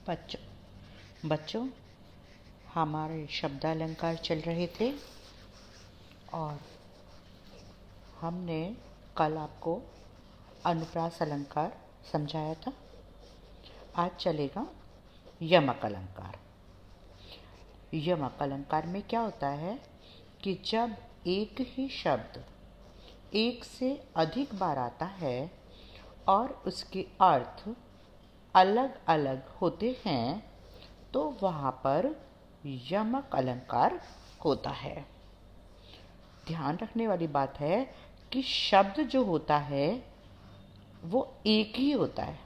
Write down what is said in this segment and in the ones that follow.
बच्चों हमारे शब्दालंकार चल रहे थे और हमने कल आपको अनुप्रास अलंकार समझाया था। आज चलेगा यमक अलंकार। यमक अलंकार में क्या होता है कि जब एक ही शब्द एक से अधिक बार आता है और उसके अर्थ अलग अलग होते हैं तो वहाँ पर यमक अलंकार होता है। ध्यान रखने वाली बात है कि शब्द जो होता है वो एक ही होता है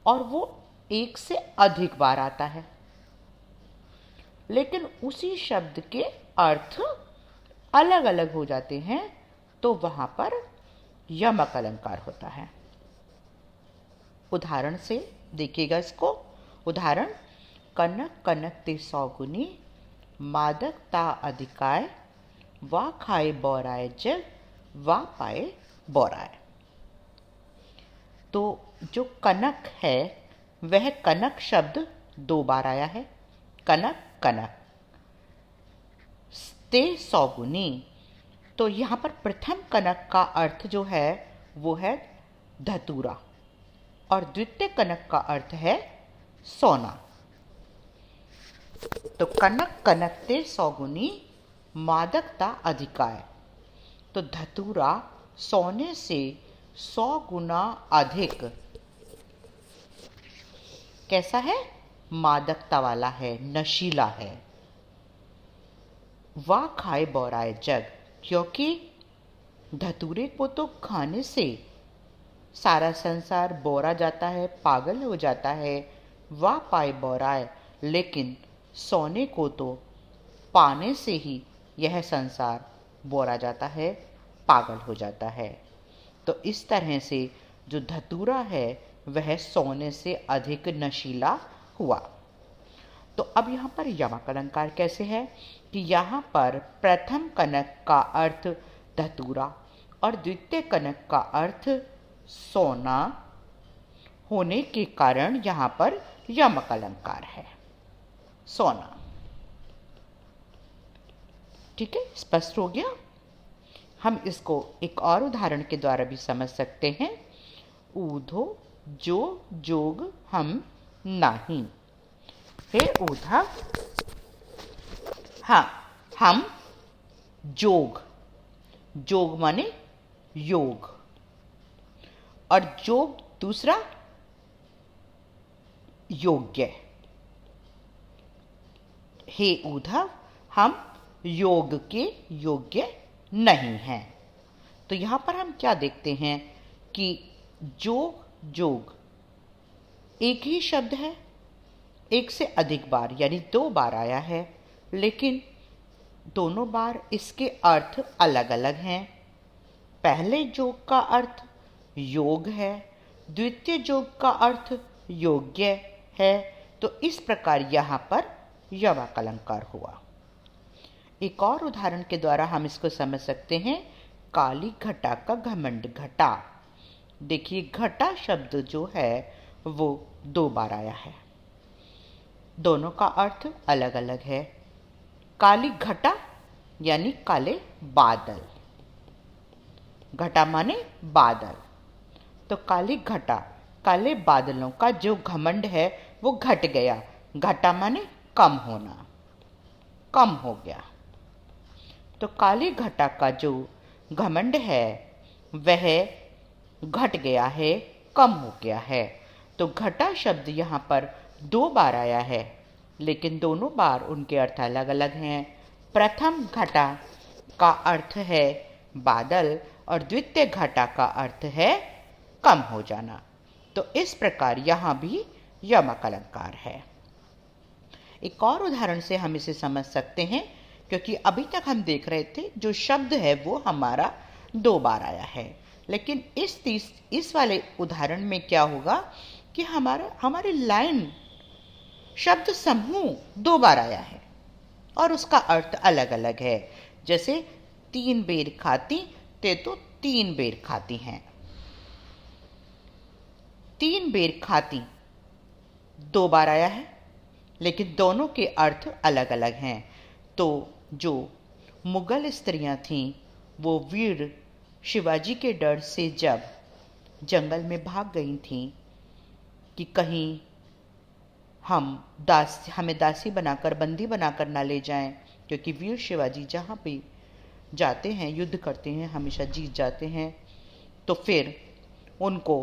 और वो एक से अधिक बार आता है, लेकिन उसी शब्द के अर्थ अलग अलग हो जाते हैं तो वहाँ पर यमक अलंकार होता है। उदाहरण से देखिएगा इसको। उदाहरण, कनक कनक ते सौगुनी, मादक ता अधिकाय, वा खाए बौराए जग, वा पाए बौराए। तो जो कनक है वह कनक शब्द 2 बार आया है। कनक कनक ते सौगुनी, तो यहाँ पर प्रथम कनक का अर्थ जो है वो है धतूरा और द्वितीय कनक का अर्थ है सोना। तो कनक कनक ते सौगुनी, मादकता अधिकाय, तो धतूरा सोने से 100 गुना अधिक कैसा है? मादकता वाला है, नशीला है। वाह खाए बौराए जग, क्योंकि धतूरे को तो खाने से सारा संसार बोरा जाता है, पागल हो जाता है। वाह पाए बौराए, लेकिन सोने को तो पाने से ही यह संसार बोरा जाता है, पागल हो जाता है। तो इस तरह से जो धतूरा है वह सोने से अधिक नशीला हुआ। तो अब यहाँ पर यमक अलंकार कैसे है कि यहाँ पर प्रथम कनक का अर्थ धतूरा और द्वितीय कनक का अर्थ सोना होने के कारण यहाँ पर यमक अलंकार है, सोना। ठीक है, स्पष्ट हो गया। हम इसको एक और उदाहरण के द्वारा भी समझ सकते हैं। ऊधो जो जोग हम नहीं, हे ऊधा हाँ हम जोग, जोग माने योग, और जोग दूसरा योग्य। हे उद्धव, हम योग के योग्य नहीं हैं। तो यहां पर हम क्या देखते हैं कि जोग जोग एक ही शब्द है, एक से अधिक बार यानी 2 बार आया है, लेकिन दोनों बार इसके अर्थ अलग अलग हैं। पहले जोग का अर्थ योग है, द्वितीय जोग का अर्थ योग्य है। तो इस प्रकार यहाँ पर यमक अलंकार हुआ। एक और उदाहरण के द्वारा हम इसको समझ सकते हैं। काली घटा का घमंड घटा। देखिए, घटा शब्द जो है वो 2 बार आया है, दोनों का अर्थ अलग अलग है। काली घटा यानी काले बादल, घटा माने बादल। तो काली घटा, काले बादलों का जो घमंड है वो घट गया। घटा माने कम होना, कम हो गया। तो काली घटा का जो घमंड है वह घट गया है, कम हो गया है। तो घटा शब्द यहाँ पर 2 बार आया है, लेकिन दोनों बार उनके अर्थ अलग अलग हैं। प्रथम घटा का अर्थ है बादल और द्वितीय घटा का अर्थ है कम हो जाना। तो इस प्रकार यहाँ भी यमक अलंकार है। एक और उदाहरण से हम इसे समझ सकते हैं, क्योंकि अभी तक हम देख रहे थे जो शब्द है वो हमारा 2 बार आया है, लेकिन इस वाले उदाहरण में क्या होगा कि हमारी लाइन शब्द समूह 2 बार आया है और उसका अर्थ अलग अलग है। जैसे 3 बेर खाती ते तो 3 बेर खाती हैं। 3 बेर खाती दो बार आया है, लेकिन दोनों के अर्थ अलग अलग हैं। तो जो मुगल स्त्रियां थीं वो वीर शिवाजी के डर से जब जंगल में भाग गई थीं कि कहीं हमें दासी बनाकर, बंदी बनाकर ना ले जाएं, क्योंकि वीर शिवाजी जहाँ भी जाते हैं, युद्ध करते हैं, हमेशा जीत जाते हैं, तो फिर उनको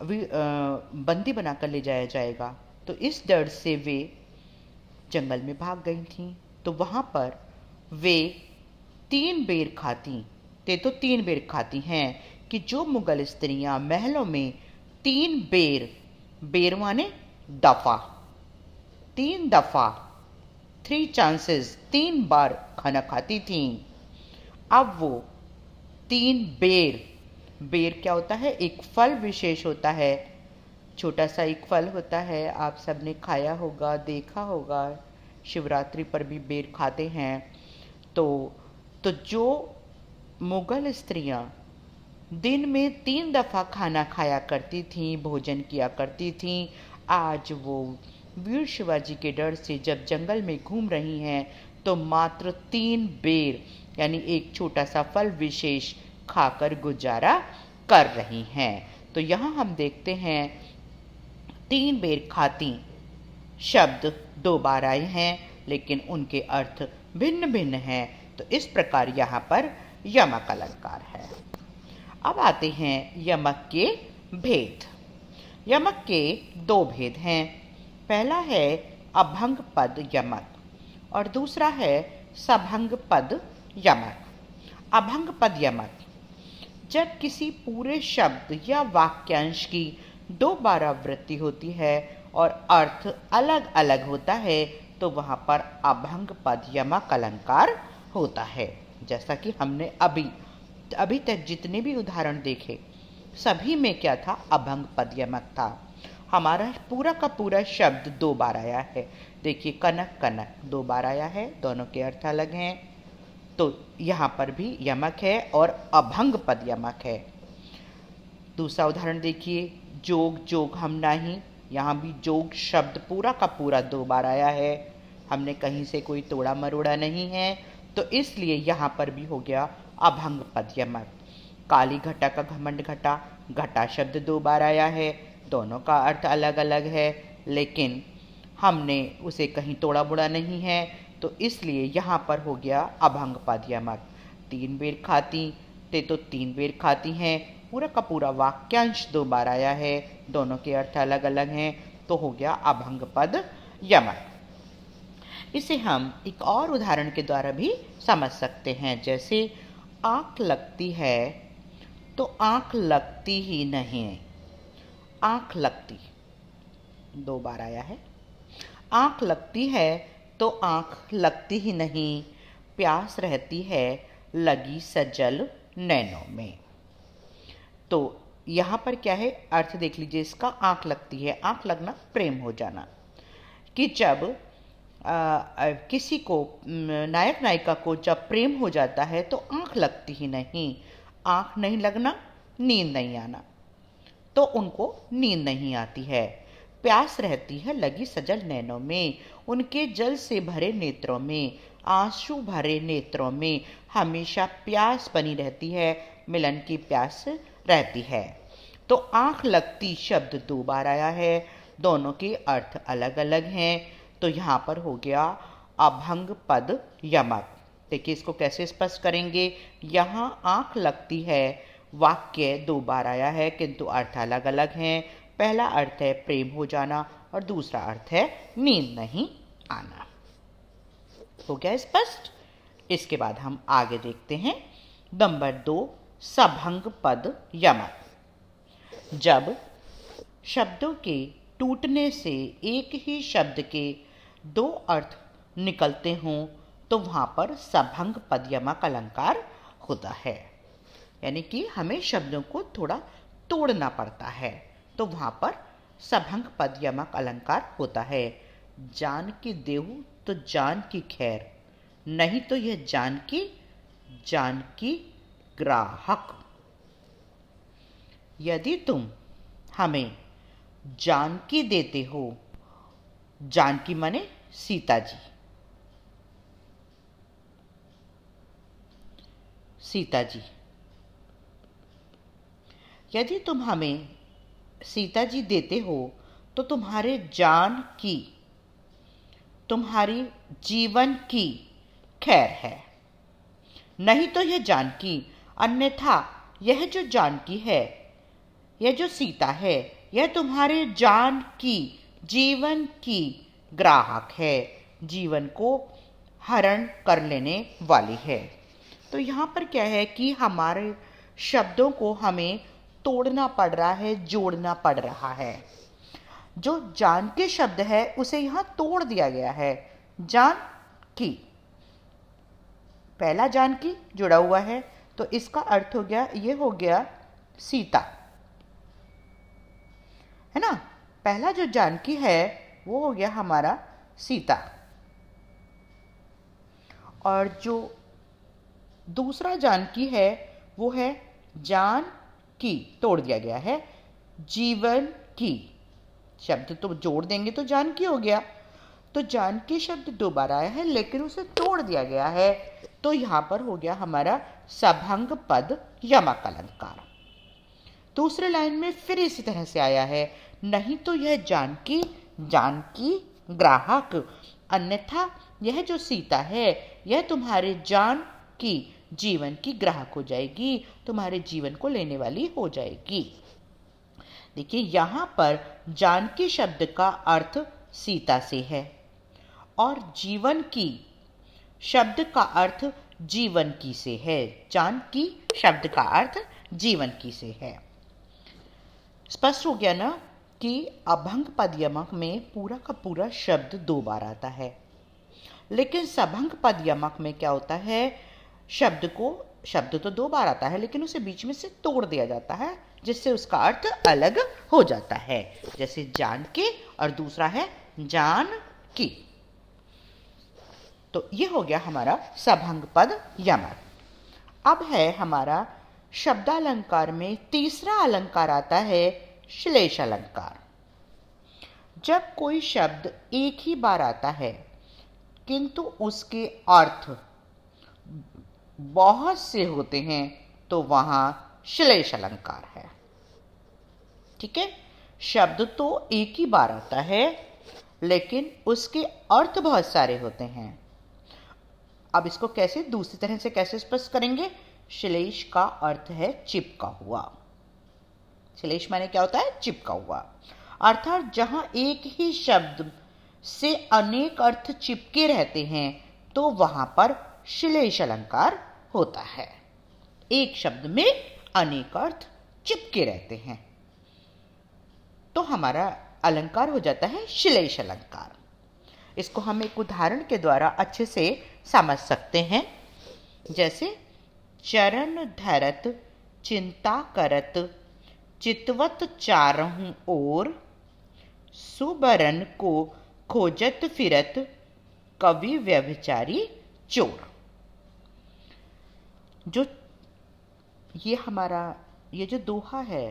बंदी बनाकर ले जाया जाएगा। तो इस डर से वे जंगल में भाग गई थीं। तो वहाँ पर वे 3 बेर खाती, तो 3 बेर खाती हैं कि जो मुगल स्त्रियां महलों में 3 बेर माने दफा, 3 दफा, 3 चांसेस, 3 बार खाना खाती थीं, अब वो 3 बेर क्या होता है? एक फल विशेष होता है, छोटा सा एक फल होता है, आप सबने खाया होगा, देखा होगा, शिवरात्रि पर भी बेर खाते हैं। तो जो मुगल स्त्रियां दिन में 3 दफ़ा खाना खाया करती थीं, भोजन किया करती थीं, आज वो वीर शिवाजी के डर से जब जंगल में घूम रही हैं तो मात्र 3 बेर यानी एक छोटा सा फल विशेष खाकर गुजारा कर रही हैं। तो यहाँ हम देखते हैं 3 बेर खाती शब्द 2 बार आए हैं, लेकिन उनके अर्थ भिन्न भिन्न हैं। तो इस प्रकार यहाँ पर यमक अलंकार है। अब आते हैं यमक के भेद। यमक के 2 भेद हैं। पहला है अभंग पद यमक और दूसरा है सभंग पद यमक। अभंग पद यमक जब किसी पूरे शब्द या वाक्यांश की 2 बार आवृत्ति होती है और अर्थ अलग अलग होता है तो वहाँ पर अभंग पद यमक अलंकार होता है। जैसा कि हमने अभी तक जितने भी उदाहरण देखे सभी में क्या था? अभंग पद यमक था। हमारा पूरा का पूरा शब्द 2 बार आया है। देखिए कनक कनक 2 बार आया है, दोनों के अर्थ अलग हैं। तो यहाँ पर भी यमक है और अभंग पद यमक है। दूसरा उदाहरण देखिए, जोग जोग हम नाही, यहाँ भी जोग शब्द पूरा का पूरा 2 बार आया है। हमने कहीं से कोई तोड़ा मरोड़ा नहीं है, तो इसलिए यहाँ पर भी हो गया अभंग पद यमक। काली घटा का घमंड घटा, घटा शब्द 2 बार आया है, दोनों का अर्थ अलग अलग है, लेकिन हमने उसे कहीं तोड़ा बुड़ा नहीं है, तो इसलिए यहाँ पर हो गया अभंग पद यमक। 3 बेर खाती तो 3 बेर खाती हैं, पूरा का पूरा वाक्यांश 2 बार आया है, दोनों के अर्थ अलग अलग हैं, तो हो गया अभंग पद यमक। इसे हम एक और उदाहरण के द्वारा भी समझ सकते हैं। जैसे आँख लगती है तो आँख लगती ही नहीं, आँख लगती 2 बार आया है। आँख लगती है तो आँख लगती ही नहीं, प्यास रहती है लगी सजल नैनों में। तो यहाँ पर क्या है? अर्थ देख लीजिए इसका। आँख लगती है, आँख लगना प्रेम हो जाना, कि जब किसी को, नायक नायिका को जब प्रेम हो जाता है तो आँख लगती ही नहीं। आँख नहीं लगना, नींद नहीं आना, तो उनको नींद नहीं आती है। प्यास रहती है लगी सजल नैनों में, उनके जल से भरे नेत्रों में, आंसू भरे नेत्रों में हमेशा प्यास बनी रहती है, मिलन की प्यास रहती है। तो आँख लगती शब्द 2 बार आया है, दोनों के अर्थ अलग अलग हैं, तो यहाँ पर हो गया अभंग पद यमक। देखिए इसको कैसे स्पष्ट करेंगे। यहाँ आँख लगती है वाक्य 2 बार आया है, किंतु अर्थ अलग अलग हैं। पहला अर्थ है प्रेम हो जाना और दूसरा अर्थ है नींद नहीं आना। हो गया स्पष्ट। इसके बाद हम आगे देखते हैं नंबर 2 सभंग पद यमक। जब शब्दों के टूटने से एक ही शब्द के 2 अर्थ निकलते हों तो वहाँ पर सभंग पद यमक अलंकार होता है। यानी कि हमें शब्दों को थोड़ा तोड़ना पड़ता है, तो वहाँ पर सभंग पद यमक अलंकार होता है। जान की देहु तो जान की खैर, नहीं तो यह जान की ग्राहक। यदि तुम हमें जानकी देते हो। जानकी माने सीता जी। सीता जी, यदि तुम हमें सीता जी देते हो तो तुम्हारे जान की, तुम्हारी जीवन की खैर है, नहीं तो यह जानकी, अन्यथा यह जो जानकी है, यह जो सीता है, यह तुम्हारे जान की, जीवन की ग्राहक है, जीवन को हरण कर लेने वाली है। तो यहाँ पर क्या है कि हमारे शब्दों को हमें तोड़ना पड़ रहा है, जोड़ना पड़ रहा है। जो जान के शब्द है उसे यहाँ तोड़ दिया गया है। जान की, पहला जानकी जुड़ा हुआ है तो इसका अर्थ हो गया, ये हो गया सीता, है ना। पहला जो जानकी है वो हो गया हमारा सीता, और जो दूसरा जानकी है वो है जान की, तोड़ दिया गया है जीवन की। शब्द तो जोड़ देंगे तो जानकी हो गया। तो जानकी शब्द दो बार आया है लेकिन उसे तोड़ दिया गया है, तो यहां पर हो गया हमारा सभंग पद यमक अलंकार। दूसरे लाइन में फिर इसी तरह से आया है, नहीं तो यह जानकी, जानकी ग्राहक, अन्यथा यह जो सीता है यह तुम्हारे जान की, जीवन की ग्राहक हो जाएगी, तुम्हारे जीवन को लेने वाली हो जाएगी। देखिए यहां पर जानकी शब्द का अर्थ सीता से है और जीवन की शब्द का अर्थ जीवन की से है। जानकी शब्द का अर्थ जीवन की से है। स्पष्ट हो गया ना कि अभंग पद यमक में पूरा का पूरा शब्द दो बार आता है, लेकिन सभंग पद यमक में क्या होता है, शब्द तो दो बार आता है लेकिन उसे बीच में से तोड़ दिया जाता है, जिससे उसका अर्थ अलग हो जाता है। जैसे जान के और दूसरा है जान की। तो ये हो गया हमारा सभंग पद यमक। अब है हमारा शब्दालंकार में तीसरा अलंकार आता है श्लेष अलंकार। जब कोई शब्द एक ही बार आता है किंतु उसके अर्थ बहुत से होते हैं तो वहां श्लेष अलंकार है। ठीक है, शब्द तो एक ही बार आता है लेकिन उसके अर्थ बहुत सारे होते हैं। अब इसको कैसे दूसरी तरह से कैसे स्पष्ट करेंगे। श्लेष का अर्थ है चिपका हुआ। श्लेष माने क्या होता है, चिपका हुआ। अर्थात जहां एक ही शब्द से अनेक अर्थ चिपके रहते हैं तो वहां पर श्लेष अलंकार होता है। एक शब्द में अनेक अर्थ चिपके रहते हैं तो हमारा अलंकार हो जाता है श्लेष अलंकार। इसको हम एक उदाहरण के द्वारा अच्छे से समझ सकते हैं। जैसे चरण धरत चिंता करत चितवत चारहूं ओर, सुबरन को खोजत फिरत कवि व्यभिचारी चोर। जो ये जो दोहा है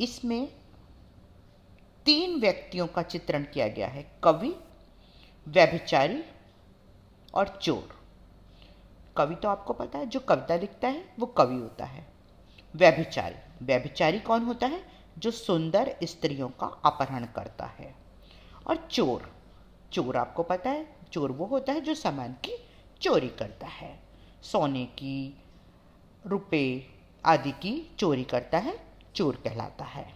इसमें तीन व्यक्तियों का चित्रण किया गया है, कवि, व्यभिचारी और चोर। कवि तो आपको पता है जो कविता लिखता है वो कवि होता है। व्यभिचारी कौन होता है, जो सुंदर स्त्रियों का अपहरण करता है। और चोर आपको पता है, चोर वो होता है जो सामान की चोरी करता है, सोने की, रुपए आदि की चोरी करता है, चोर कहलाता है।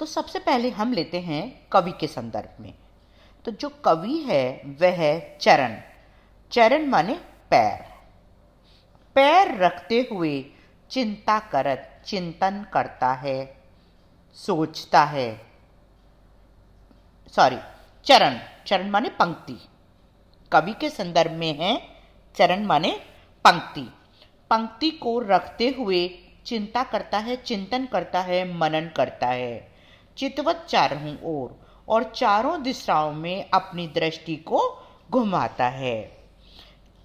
तो सबसे पहले हम लेते हैं कवि के संदर्भ में। तो जो कवि है वह है चरण। चरण माने पैर। पैर रखते हुए चिंता करत, चिंतन करता है, सोचता है। चरण माने पंक्ति। कवि के संदर्भ में है चरण माने पंक्ति। पंक्ति को रखते हुए चिंता करता है, चिंतन करता है, मनन करता है। चितवत चारहूं ओर, और चारों दिशाओं में अपनी दृष्टि को घुमाता है।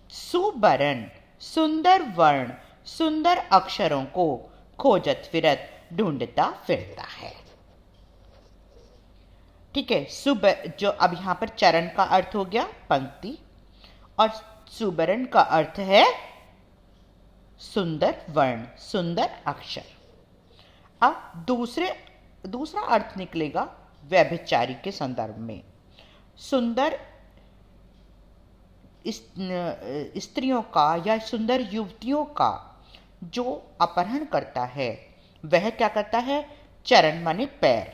सुबरन, सुंदर वर्ण, सुंदर अक्षरों को खोजत फिरत, ढूंढता फिरता है। ठीक है। जो अब यहां पर चरण का अर्थ हो गया पंक्ति, और सुबरण का अर्थ है सुंदर वर्ण, सुंदर अक्षर। अब दूसरा अर्थ निकलेगा व्यभिचारी के संदर्भ में। सुंदर स्त्रियों का या सुंदर युवतियों का जो अपहरण करता है वह क्या करता है? चरण माने पैर।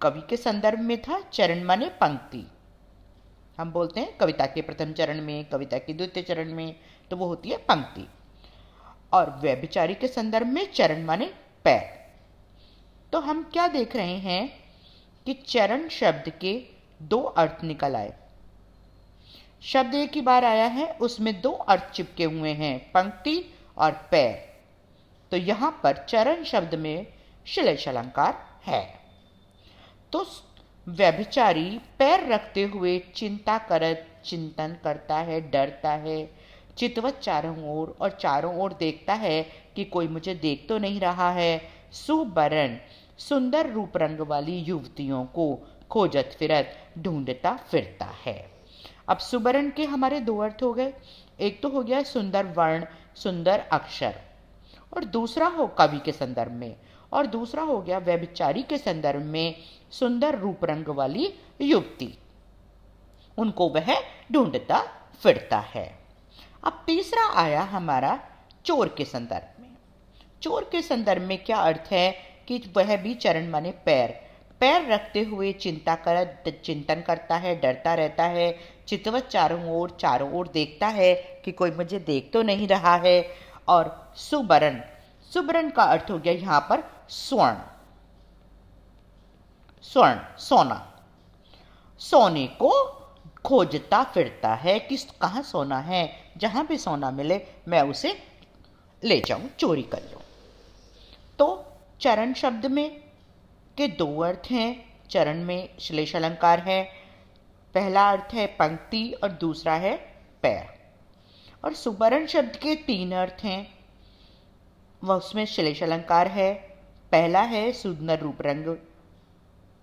कवि के संदर्भ में था चरण माने पंक्ति। हम बोलते हैं कविता के प्रथम चरण में, कविता के द्वितीय चरण में, तो वो होती है पंक्ति। और व्यभिचारी के संदर्भ में चरण माने पैर। तो हम क्या देख रहे हैं कि चरण शब्द के दो अर्थ निकल आए। शब्द एक ही बार आया है, उसमें दो अर्थ चिपके हुए हैं, पंक्ति और पैर। तो यहां पर चरण शब्द में श्लेष अलंकार है। तो व्यभिचारी पैर रखते हुए चिंता करत, चिंतन करता है, डरता है, चितवत चारों ओर, और चारों ओर देखता है कि कोई मुझे देख तो नहीं रहा है। सुबरन सुंदर रूप रंग वाली युवतियों को खोजत फिरत ढूंढता फिरता है। अब सुबरन के हमारे दो अर्थ हो गए। एक तो हो गया सुंदर वर्ण, सुंदर अक्षर, और दूसरा हो कवि के संदर्भ में, और दूसरा हो गया व्यभिचारी के संदर्भ में सुंदर रूप रंग वाली युवती, उनको वह ढूंढता फिरता है। अब तीसरा आया हमारा चोर के संदर्भ में। चोर के संदर्भ में क्या अर्थ है कि वह भी चरण माने पैर, पैर रखते हुए चिंतन करता है, डरता रहता है, चितवत चारों ओर देखता है कि कोई मुझे देख तो नहीं रहा है। और सुबरन, सुबरन का अर्थ हो गया यहां पर स्वर्ण, स्वर्ण सोना, सोने को खोजता फिरता है कि कहाँ सोना है, जहां भी सोना मिले मैं उसे ले जाऊं, चोरी कर लूं। तो चरण शब्द में के दो अर्थ हैं। चरण में श्लेष अलंकार है। पहला अर्थ है पंक्ति और दूसरा है पैर। और सुबरण शब्द के तीन अर्थ हैं, वह उसमें श्लेष अलंकार है। पहला है सुंदर रूप रंग,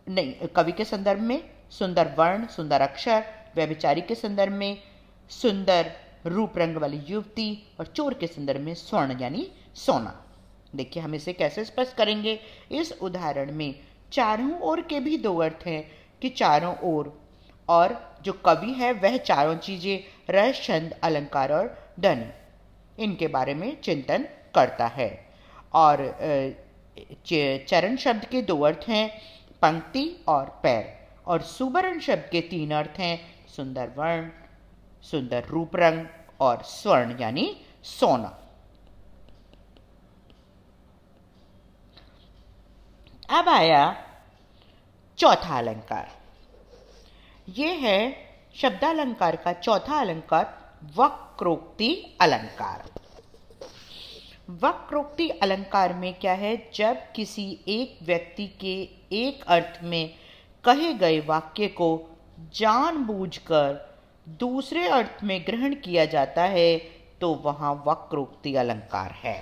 नहीं, कवि के संदर्भ में सुंदर वर्ण, सुंदर अक्षर, व्यभिचारी के संदर्भ में सुंदर रूप रंग वाली युवती, और चोर के संदर्भ में स्वर्ण यानी सोना। देखिए हम इसे कैसे स्पष्ट करेंगे। इस उदाहरण में चारों ओर के भी दो अर्थ हैं कि चारों ओर, और जो कवि है वह चारों चीजें रस, छंद, अलंकार और ध्वनि, इनके बारे में चिंतन करता है। और चरण शब्द के दो अर्थ हैं पंक्ति और पैर, और सुबरण शब्द के तीन अर्थ हैं सुंदर वर्ण, सुंदर रूप रंग और स्वर्ण यानी सोना। अब आया चौथा अलंकार। यह है शब्दालंकार का चौथा अलंकार, वक्रोक्ति अलंकार। वक्रोक्ति अलंकार में क्या है? जब किसी एक व्यक्ति के एक अर्थ में कहे गए वाक्य को जानबूझकर दूसरे अर्थ में ग्रहण किया जाता है तो वहां वक्रोक्ति अलंकार है।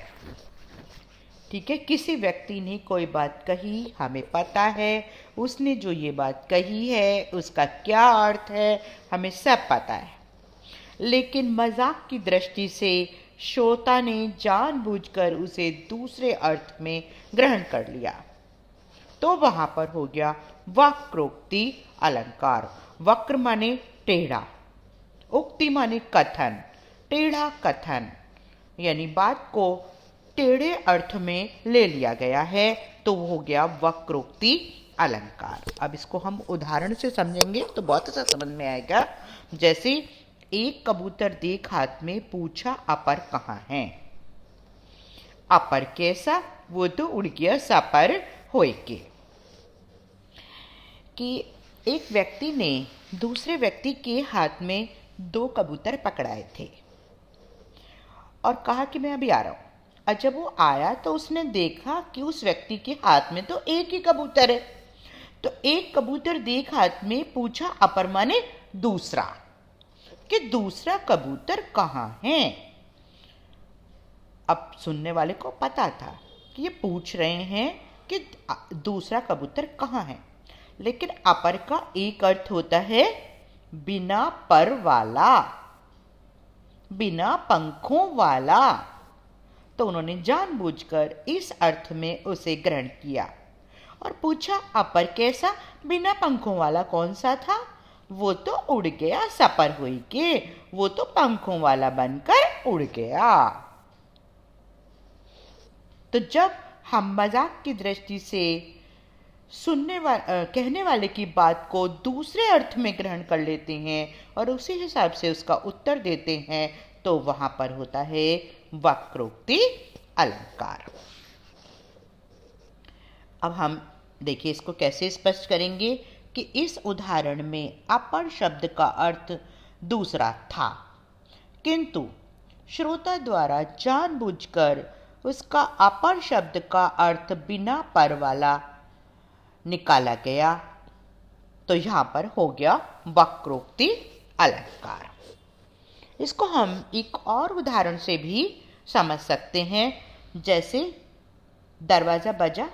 ठीक है, किसी व्यक्ति ने कोई बात कही, हमें पता है उसने जो ये बात कही है उसका क्या अर्थ है, हमें सब पता है, लेकिन मजाक की दृष्टि से श्रोता ने जानबूझकर उसे दूसरे अर्थ में ग्रहण कर लिया, तो वहां पर हो गया वक्रोक्ति अलंकार। वक्र माने टेढ़ा, उक्ति माने कथन, टेढ़ा कथन, यानी बात को टेढ़े अर्थ में ले लिया गया है, तो वो हो गया वक्रोक्ति अलंकार। अब इसको हम उदाहरण से समझेंगे तो बहुत अच्छा समझ में आएगा। जैसे एक कबूतर देख हाथ में, पूछा अपर कहाँ है। अपर कैसा? वो तो उड़ गया सपर होए के। कि एक व्यक्ति ने दूसरे व्यक्ति के हाथ में दो कबूतर पकड़ाए थे और कहा कि मैं अभी आ रहा हूं। और जब वो आया तो उसने देखा कि उस व्यक्ति के हाथ में तो एक ही कबूतर है, तो एक कबूतर देख हाथ में, पूछा अपर माने दूसरा, कि दूसरा कबूतर कहाँ है। अब सुनने वाले को पता था कि ये पूछ रहे हैं कि दूसरा कबूतर कहाँ है, लेकिन अपर का एक अर्थ होता है बिना पर वाला, बिना पंखों वाला। तो उन्होंने जानबूझकर इस अर्थ में उसे ग्रहण किया और पूछा, अपर कैसा, बिना पंखों वाला कौन सा था? वो तो उड़ गया सपर हुई के, वो तो पंखों वाला बनकर उड़ गया। तो जब हम मजाक की दृष्टि से कहने वाले की बात को दूसरे अर्थ में ग्रहण कर लेते हैं और उसी हिसाब से उसका उत्तर देते हैं, तो वहां पर होता है वक्रोक्ति अलंकार। अब हम देखिए इसको कैसे स्पष्ट करेंगे कि इस उदाहरण में अपर शब्द का अर्थ दूसरा था, किंतु श्रोता द्वारा जानबूझकर उसका अपर शब्द का अर्थ बिना पर वाला निकाला गया, तो यहां पर हो गया वक्रोक्ति अलंकार। इसको हम एक और उदाहरण से भी समझ सकते हैं, जैसे दरवाजा बजा,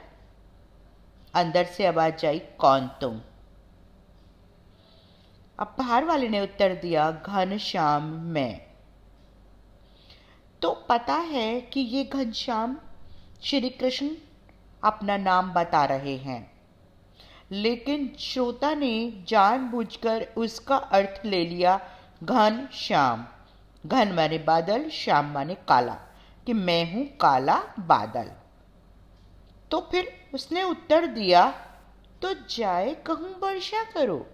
अंदर से आवाज आई, कौन तुम? अब बाहर वाले ने उत्तर दिया, घनश्याम मैं। तो पता है कि ये घनश्याम श्री कृष्ण अपना नाम बता रहे हैं, लेकिन श्रोता ने जानबूझकर उसका अर्थ ले लिया घन श्याम। घन माने बादल, श्याम माने काला, कि मैं हूं काला बादल। तो फिर उसने उत्तर दिया, तो जाए कहूं वर्षा करो,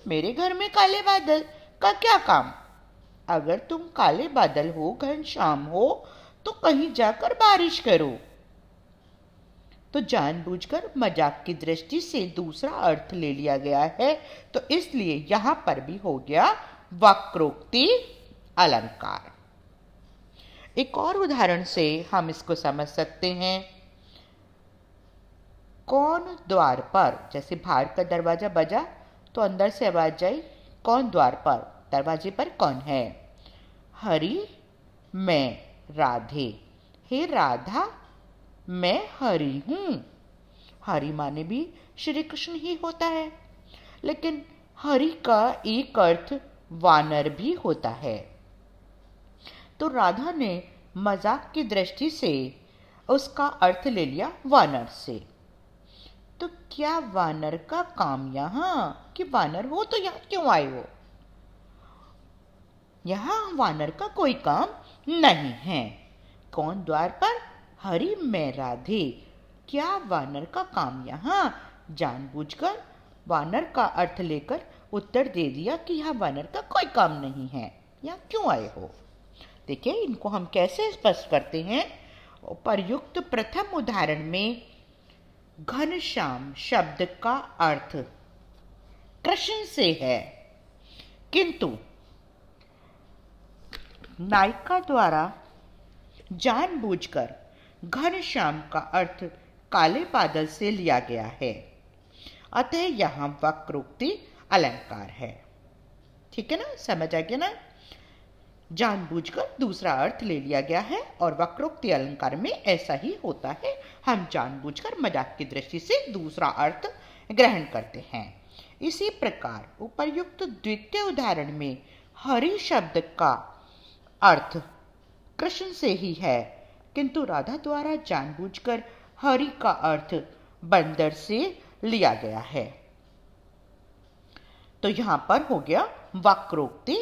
मेरे घर में काले बादल का क्या काम? अगर तुम काले बादल हो, घनश्याम हो, तो कहीं जाकर बारिश करो। तो जानबूझकर मजाक की दृष्टि से दूसरा अर्थ ले लिया गया है, तो इसलिए यहां पर भी हो गया वक्रोक्ति अलंकार। एक और उदाहरण से हम इसको समझ सकते हैं, कौन द्वार पर, जैसे बाहर का दरवाजा बजा तो अंदर से आवाज आई, कौन द्वार पर, दरवाजे पर कौन है? हरि मैं राधे, हे राधा मैं हरि हूं। हरि माने भी श्री कृष्ण ही होता है, लेकिन हरि का एक अर्थ वानर भी होता है। तो राधा ने मजाक की दृष्टि से उसका अर्थ ले लिया वानर से। तो क्या वानर का काम यहां, कि वानर हो तो यहां क्यों आए हो? यहां वानर का कोई काम नहीं है। कौन द्वार पर? हरि मैं राधे। क्या वानर का काम यहां? जानबूझकर वानर का अर्थ लेकर उत्तर दे दिया कि यहां वानर का कोई काम नहीं है, यहां क्यों आए हो? देखिए इनको हम कैसे स्पष्ट करते हैं। प्रयुक्त प्रथम उदाहरण में घनश्याम शब्द का अर्थ कृष्ण से है, किंतु नायिका द्वारा जानबूझकर घनश्याम का अर्थ काले बादल से लिया गया है, अतः यहां वक्रोक्ति अलंकार है। ठीक है ना, समझ आ गया ना? जानबूझकर दूसरा अर्थ ले लिया गया है और वक्रोक्ति अलंकार में ऐसा ही होता है, हम जानबूझकर मजाक की दृष्टि से दूसरा अर्थ ग्रहण करते हैं। इसी प्रकार उपर्युक्त द्वितीय उदाहरण में हरि शब्द का अर्थ कृष्ण से ही है, किंतु राधा द्वारा जानबूझकर हरि का अर्थ बंदर से लिया गया है, तो यहां पर हो गया वक्रोक्ति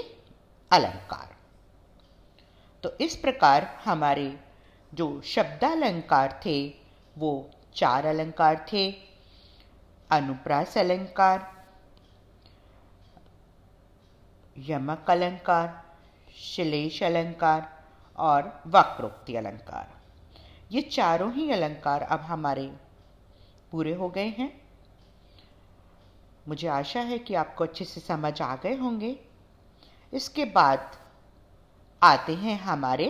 अलंकार। तो इस प्रकार हमारे जो शब्दालंकार थे वो 4 अलंकार थे, अनुप्रास अलंकार, यमक अलंकार, श्लेष अलंकार और वक्रोक्ति अलंकार। ये चारों ही अलंकार अब हमारे पूरे हो गए हैं। मुझे आशा है कि आपको अच्छे से समझ आ गए होंगे। इसके बाद आते हैं हमारे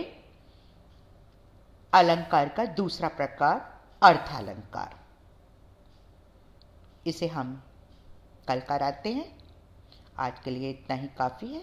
अलंकार का दूसरा प्रकार, अर्थालंकार। इसे हम कल कराते हैं। आज के लिए इतना ही काफी है।